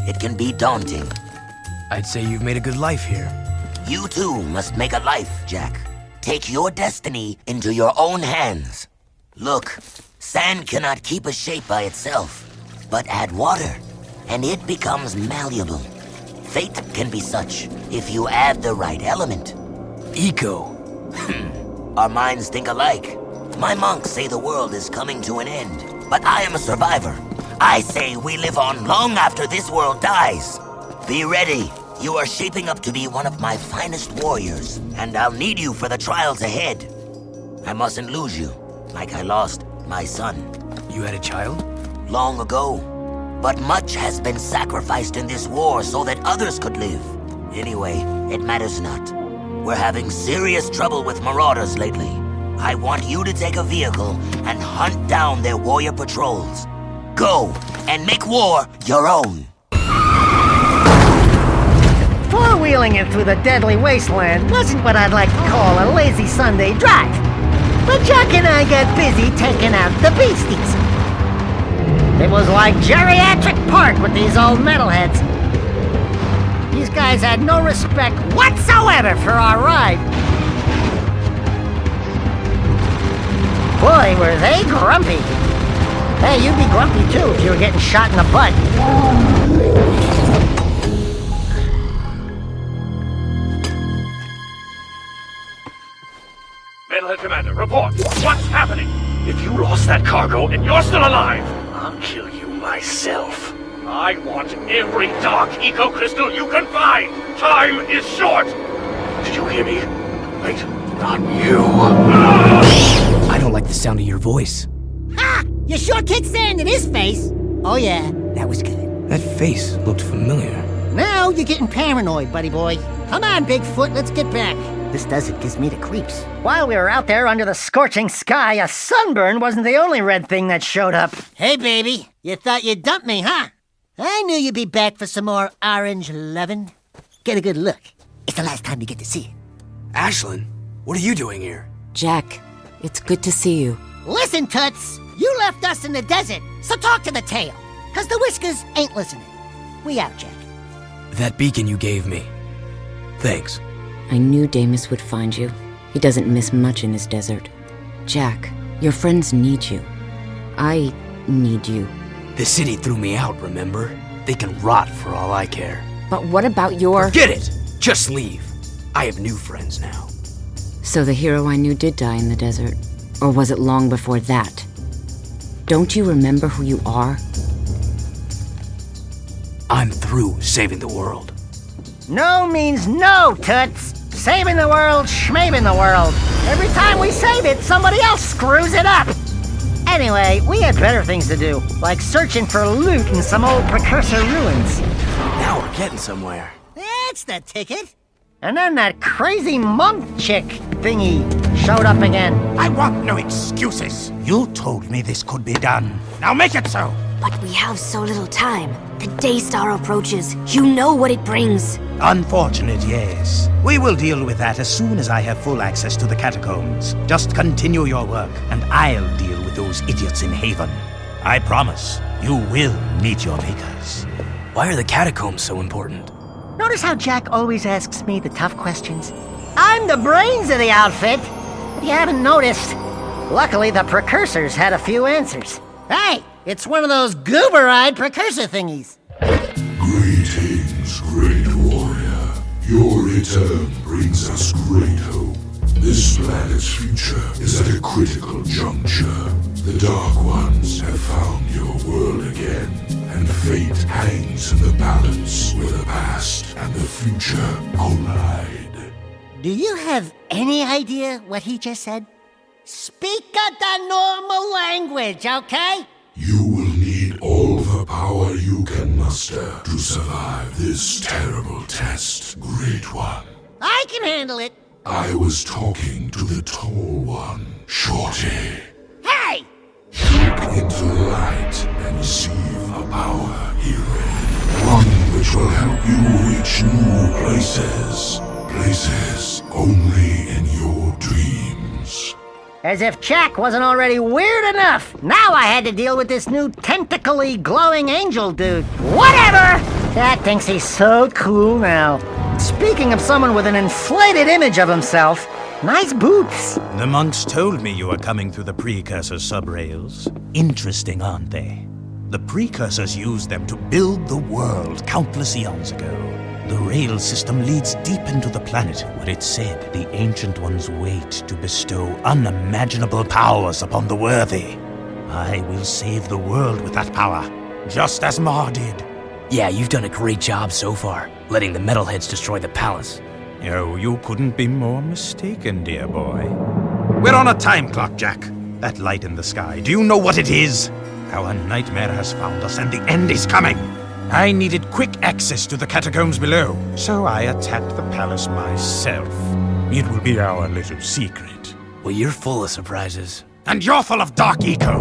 it can be daunting. I'd say you've made a good life here. You too must make a life, Jak. Take your destiny into your own hands. Look, sand cannot keep a shape by itself, but add water, and it becomes malleable. Fate can be such if you add the right element. Eco. Our minds think alike. My monks say the world is coming to an end, but I am a survivor. I say we live on long after this world dies. Be ready. You are shaping up to be one of my finest warriors, and I'll need you for the trials ahead. I mustn't lose you, like I lost my son. You had a child? Long ago. But much has been sacrificed in this war so that others could live. Anyway, it matters not. We're having serious trouble with marauders lately. I want you to take a vehicle and hunt down their warrior patrols. Go, and make war your own. Four-wheeling it through the deadly wasteland wasn't what I'd like to call a lazy Sunday drive. But Jak and I got busy taking out the beasties. It was like geriatric park with these old metalheads. These guys had no respect whatsoever for our ride. Boy, were they grumpy. Hey, you'd be grumpy too if you were getting shot in the butt. Metalhead Commander, report! What's happening? If you lost that cargo and you're still alive, I'll kill you myself. I want every dark eco-crystal you can find! Time is short! Did you hear me? Wait, not you. I don't like the sound of your voice. Ha! You sure kicked sand in his face. Oh yeah, that was good. That face looked familiar. Now you're getting paranoid, buddy boy. Come on, Bigfoot, let's get back. This desert gives me the creeps. While we were out there under the scorching sky, a sunburn wasn't the only red thing that showed up. Hey, baby, you thought you'd dump me, huh? I knew you'd be back for some more orange lovin'. Get a good look. It's the last time you get to see it. Ashlyn, what are you doing here? Jak, it's good to see you. Listen, Toots, you left us in the desert, so talk to the tail. 'Cause the whiskers ain't listening. We out, Jak. That beacon you gave me. Thanks. I knew Damus would find you. He doesn't miss much in his desert. Jak, your friends need you. I need you. The city threw me out, remember? They can rot for all I care. But what about your... Forget it! Just leave. I have new friends now. So the hero I knew did die in the desert. Or was it long before that? Don't you remember who you are? I'm through saving the world. No means no, Toots. Saving the world, schmaving the world. Every time we save it, somebody else screws it up. Anyway, we had better things to do, like searching for loot in some old precursor ruins. Now we're getting somewhere. That's the ticket. And then that crazy monk chick thingy showed up again. I want no excuses. You told me this could be done. Now make it so. But we have so little time. The Daystar approaches. You know what it brings. Unfortunate, yes. We will deal with that as soon as I have full access to the catacombs. Just continue your work, and I'll deal with those idiots in Haven. I promise, you will meet your makers. Why are the catacombs so important? Notice how Jak always asks me the tough questions? I'm the brains of the outfit. If you haven't noticed, luckily the precursors had a few answers. Hey, it's one of those goober-eyed precursor thingies. Greetings, great warrior. Your return brings us great hope. This planet's future is at a critical juncture. The Dark Ones have found your world again, and fate hangs in the balance where the past and the future collide. Do you have any idea what he just said? Speak the normal language, okay? You will need all the power you can muster to survive this terrible test, Great One. I can handle it. I was talking to the Tall One, Shorty. Hey! Look into the light and receive a power herein. One which will help you reach new places. Places only in your dreams. As if Jak wasn't already weird enough. Now I had to deal with this new tentacly glowing angel dude. Whatever! Jack thinks he's so cool now. Speaking of someone with an inflated image of himself, nice boots. The monks told me you were coming through the precursor subrails. Interesting, aren't they? The precursors used them to build the world countless eons ago. The rail system leads deep into the planet, where it's said the Ancient Ones wait to bestow unimaginable powers upon the worthy. I will save the world with that power, just as Ma did. Yeah, you've done a great job so far, letting the metalheads destroy the palace. Oh, you couldn't be more mistaken, dear boy. We're on a time clock, Jack. That light in the sky, do you know what it is? Our nightmare has found us and the end is coming. I needed quick access to the catacombs below, so I attacked the palace myself. It will be our little secret. Well, you're full of surprises. And you're full of dark eco.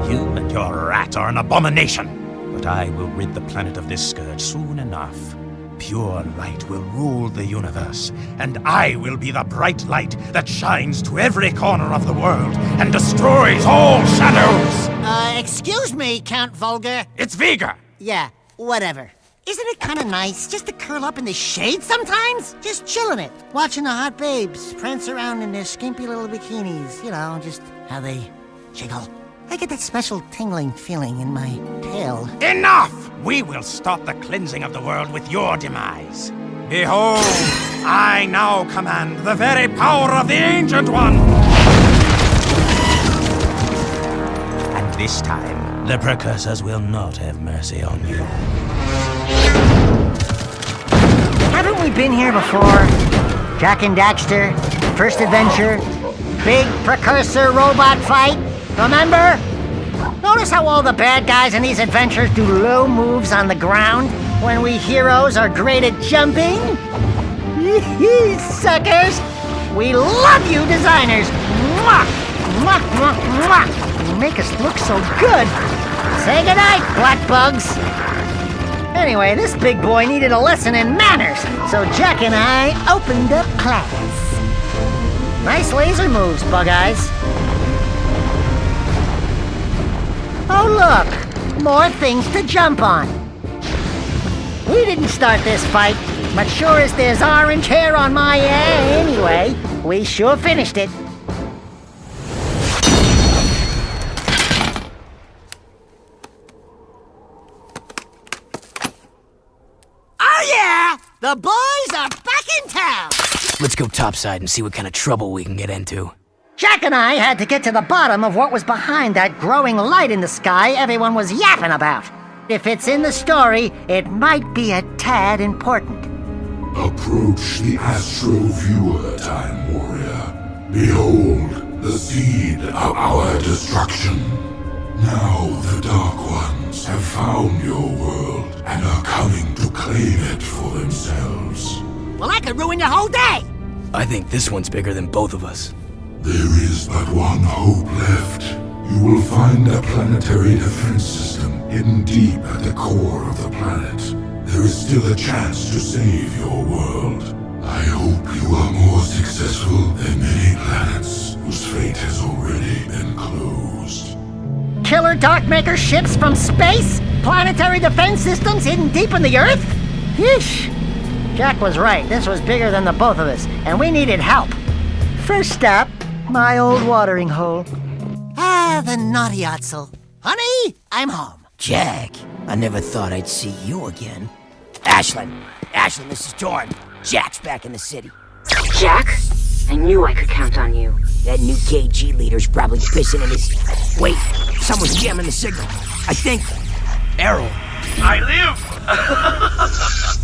You and your rat are an abomination. But I will rid the planet of this scourge soon enough. Pure light will rule the universe, and I will be the bright light that shines to every corner of the world and destroys all shadows! Excuse me, Count Vulgar. It's Vega! Yeah, whatever. Isn't it kind of nice just to curl up in the shade sometimes? Just chilling it, watching the hot babes prance around in their skimpy little bikinis. You know, just how they jiggle. I get that special tingling feeling in my tail. Enough! We will start the cleansing of the world with your demise. Behold, I now command the very power of the Ancient One! And this time, the precursors will not have mercy on you. Haven't we been here before? Jak and Daxter, first adventure, big precursor robot fight. Remember? Notice how all the bad guys in these adventures do low moves on the ground when we heroes are great at jumping? Suckers! We love you, designers! Mwah! Mwah, mwah, mwah! You make us look so good! Say goodnight, black bugs! Anyway, this big boy needed a lesson in manners, so Jak and I opened up class. Nice laser moves, Bug Eyes. Oh look, more things to jump on. We didn't start this fight, but sure as there's orange hair on my anyway, we sure finished it. Oh yeah, the boys are back in town. Let's go topside and see what kind of trouble we can get into. Jak and I had to get to the bottom of what was behind that growing light in the sky everyone was yapping about. If it's in the story, it might be a tad important. Approach the Astro Viewer, Time Warrior. Behold, the seed of our destruction. Now the Dark Ones have found your world and are coming to claim it for themselves. Well, I could ruin your whole day! I think this one's bigger than both of us. There is but one hope left. You will find a planetary defense system hidden deep at the core of the planet. There is still a chance to save your world. I hope you are more successful than many planets whose fate has already been closed. Killer Darkmaker ships from space? Planetary defense systems hidden deep in the Earth? Yeesh. Jak was right. This was bigger than the both of us, and we needed help. First stop, my old watering hole. Ah, the naughty Otzel. Honey, I'm home. Jak, I never thought I'd see you again. Ashlyn, this is Torn. Jak's back in the city. Jak? I knew I could count on you. That new KG leader's probably pissing in his... Wait, someone's jamming the signal. I think... Errol. I live!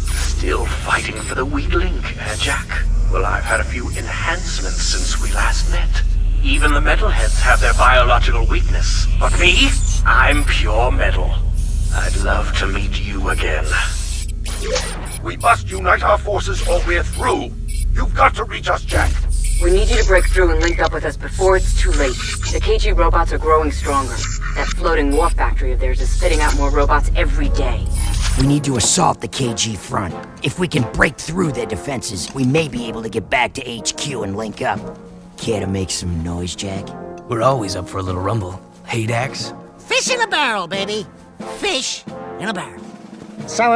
Still fighting for the weak link, Jak? Well, I've had a few enhancements since we last met. Even the metalheads have their biological weakness. But me? I'm pure metal. I'd love to meet you again. We must unite our forces or we're through. You've got to reach us, Jak. We need you to break through and link up with us before it's too late. The KG robots are growing stronger. That floating war factory of theirs is spitting out more robots every day. We need to assault the KG front. If we can break through their defenses, we may be able to get back to HQ and link up. Care to make some noise, Jak? We're always up for a little rumble. Hey, Dax? Fish in a barrel, baby. Fish in a barrel. So